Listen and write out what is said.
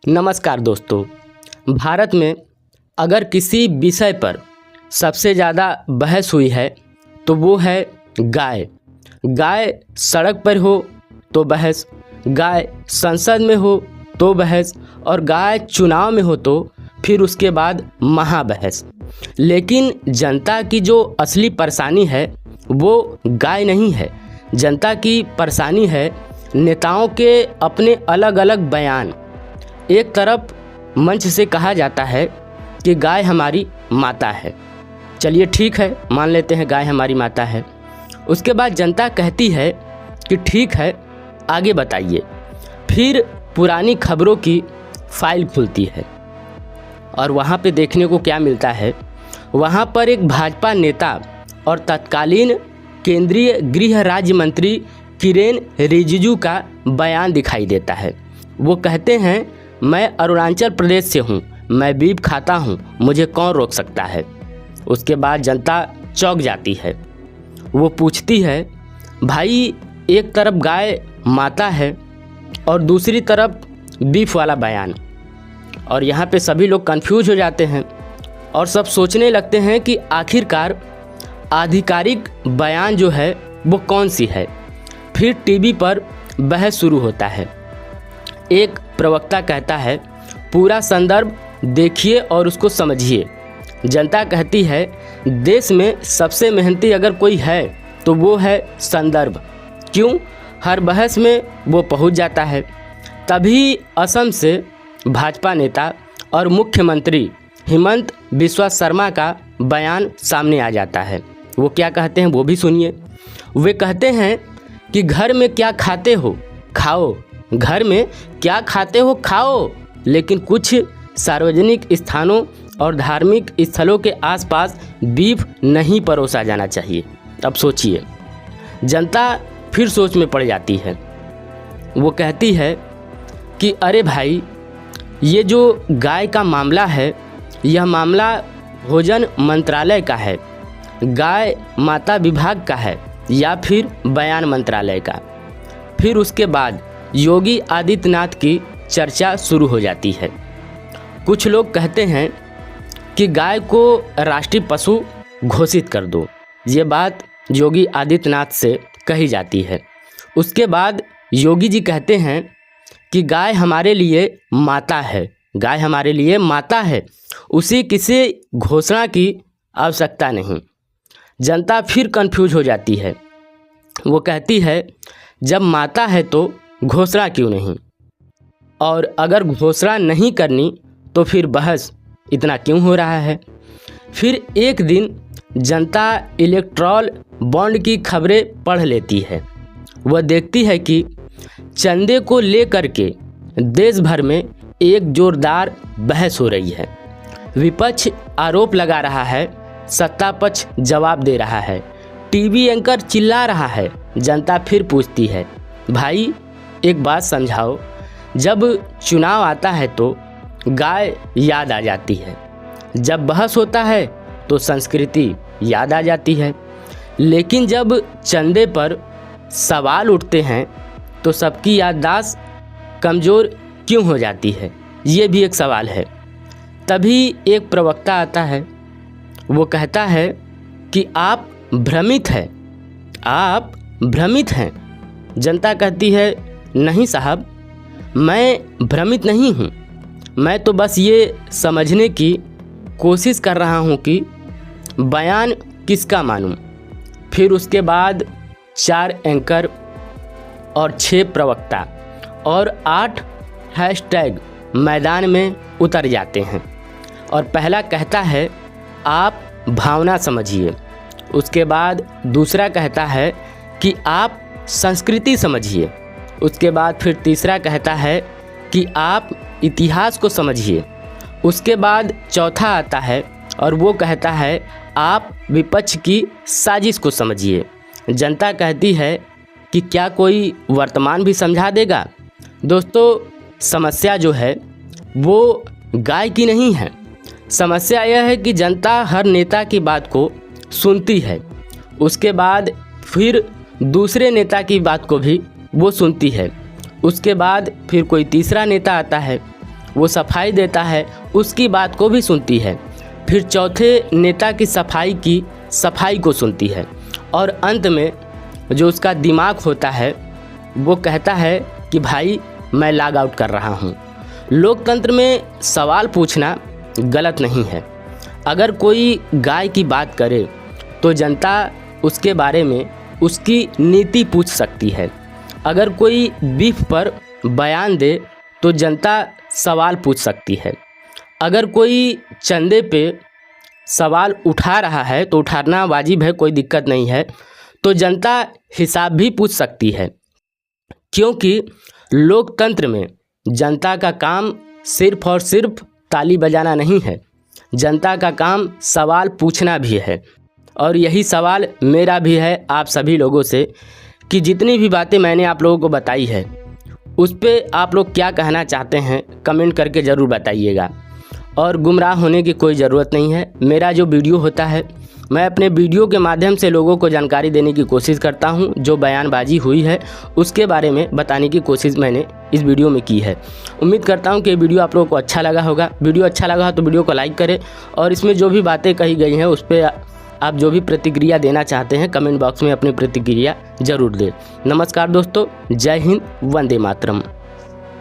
नमस्कार दोस्तों। भारत में अगर किसी विषय पर सबसे ज़्यादा बहस हुई है तो वो है गाय। गाय सड़क पर हो तो बहस, गाय संसद में हो तो बहस और गाय चुनाव में हो तो फिर उसके बाद महाबहस। लेकिन जनता की जो असली परेशानी है वो गाय नहीं है। जनता की परेशानी है नेताओं के अपने अलग अलग बयान। एक तरफ मंच से कहा जाता है कि गाय हमारी माता है। चलिए ठीक है, मान लेते हैं गाय हमारी माता है। उसके बाद जनता कहती है कि ठीक है, आगे बताइए। फिर पुरानी खबरों की फाइल खुलती है और वहाँ पे देखने को क्या मिलता है, वहाँ पर एक भाजपा नेता और तत्कालीन केंद्रीय गृह राज्य मंत्री किरेन रिजिजू का बयान दिखाई देता है। वो कहते हैं, मैं अरुणाचल प्रदेश से हूँ, मैं बीफ खाता हूँ, मुझे कौन रोक सकता है। उसके बाद जनता चौंक जाती है। वो पूछती है, भाई एक तरफ गाय माता है और दूसरी तरफ बीफ वाला बयान। और यहाँ पे सभी लोग कंफ्यूज हो जाते हैं और सब सोचने लगते हैं कि आखिरकार आधिकारिक बयान जो है वो कौन सी है। फिर टीवी पर बहस शुरू होता है। एक प्रवक्ता कहता है, पूरा संदर्भ देखिए और उसको समझिए। जनता कहती है, देश में सबसे मेहनती अगर कोई है तो वो है संदर्भ। क्यों? हर बहस में वो पहुंच जाता है। तभी असम से भाजपा नेता और मुख्यमंत्री हिमंत बिस्वा शर्मा का बयान सामने आ जाता है। वो क्या कहते हैं वो भी सुनिए। वे कहते हैं कि घर में क्या खाते हो खाओ, घर में क्या खाते हो खाओ, लेकिन कुछ सार्वजनिक स्थानों और धार्मिक स्थलों के आसपास बीफ नहीं परोसा जाना चाहिए। अब सोचिए, जनता फिर सोच में पड़ जाती है। वो कहती है कि अरे भाई, ये जो गाय का मामला है यह मामला भोजन मंत्रालय का है, गाय माता विभाग का है या फिर बयान मंत्रालय का। फिर उसके बाद योगी आदित्यनाथ की चर्चा शुरू हो जाती है। कुछ लोग कहते हैं कि गाय को राष्ट्रीय पशु घोषित कर दो। ये बात योगी आदित्यनाथ से कही जाती है। उसके बाद योगी जी कहते हैं कि गाय हमारे लिए माता है, गाय हमारे लिए माता है, उसे किसी घोषणा की आवश्यकता नहीं। जनता फिर कंफ्यूज हो जाती है। वो कहती है, जब माता है तो घोषणा क्यों नहीं, और अगर घोषणा नहीं करनी तो फिर बहस इतना क्यों हो रहा है। फिर एक दिन जनता इलेक्ट्रॉल बॉन्ड की खबरें पढ़ लेती है। वह देखती है कि चंदे को लेकर के देश भर में एक जोरदार बहस हो रही है। विपक्ष आरोप लगा रहा है, सत्ता पक्ष जवाब दे रहा है, टीवी एंकर चिल्ला रहा है। जनता फिर पूछती है, भाई एक बात समझाओ, जब चुनाव आता है तो गाय याद आ जाती है, जब बहस होता है तो संस्कृति याद आ जाती है, लेकिन जब चंदे पर सवाल उठते हैं तो सबकी याददाश्त कमज़ोर क्यों हो जाती है, ये भी एक सवाल है। तभी एक प्रवक्ता आता है। वो कहता है कि आप भ्रमित हैं, आप भ्रमित हैं। जनता कहती है, नहीं साहब, मैं भ्रमित नहीं हूँ, मैं तो बस ये समझने की कोशिश कर रहा हूँ कि बयान किसका मानूं। फिर उसके बाद 4 एंकर और 6 प्रवक्ता और 8 हैशटैग मैदान में उतर जाते हैं और पहला कहता है, आप भावना समझिए। उसके बाद दूसरा कहता है कि आप संस्कृति समझिए। उसके बाद फिर तीसरा कहता है कि आप इतिहास को समझिए। उसके बाद चौथा आता है और वो कहता है, आप विपक्ष की साजिश को समझिए। जनता कहती है कि क्या कोई वर्तमान भी समझा देगा। दोस्तों, समस्या जो है वो गाय की नहीं है। समस्या यह है कि जनता हर नेता की बात को सुनती है, उसके बाद फिर दूसरे नेता की बात को भी वो सुनती है। उसके बाद फिर कोई तीसरा नेता आता है, वो सफाई देता है उसकी बात को भी सुनती है। फिर चौथे नेता की सफाई को सुनती है और अंत में जो उसका दिमाग होता है वो कहता है कि भाई मैं लॉग आउट कर रहा हूँ। लोकतंत्र में सवाल पूछना गलत नहीं है। अगर कोई गाय की बात करे तो जनता उसके बारे में उसकी नीति पूछ सकती है। अगर कोई बीफ पर बयान दे तो जनता सवाल पूछ सकती है। अगर कोई चंदे पे सवाल उठा रहा है तो उठाना वाजिब है, कोई दिक्कत नहीं है, तो जनता हिसाब भी पूछ सकती है। क्योंकि लोकतंत्र में जनता का काम सिर्फ और सिर्फ ताली बजाना नहीं है, जनता का काम सवाल पूछना भी है। और यही सवाल मेरा भी है आप सभी लोगों से कि जितनी भी बातें मैंने आप लोगों को बताई है उस पर आप लोग क्या कहना चाहते हैं कमेंट करके ज़रूर बताइएगा। और गुमराह होने की कोई ज़रूरत नहीं है। मेरा जो वीडियो होता है मैं अपने वीडियो के माध्यम से लोगों को जानकारी देने की कोशिश करता हूं। जो बयानबाजी हुई है उसके बारे में बताने की कोशिश मैंने इस वीडियो में की है। उम्मीद करता हूं कि ये वीडियो आप लोगों को अच्छा लगा होगा। वीडियो अच्छा लगा तो वीडियो को लाइक करें और इसमें जो भी बातें कही गई हैं उस पर आप जो भी प्रतिक्रिया देना चाहते हैं कमेंट बॉक्स में अपनी प्रतिक्रिया ज़रूर दें। नमस्कार दोस्तों, जय हिंद, वंदे मातरम।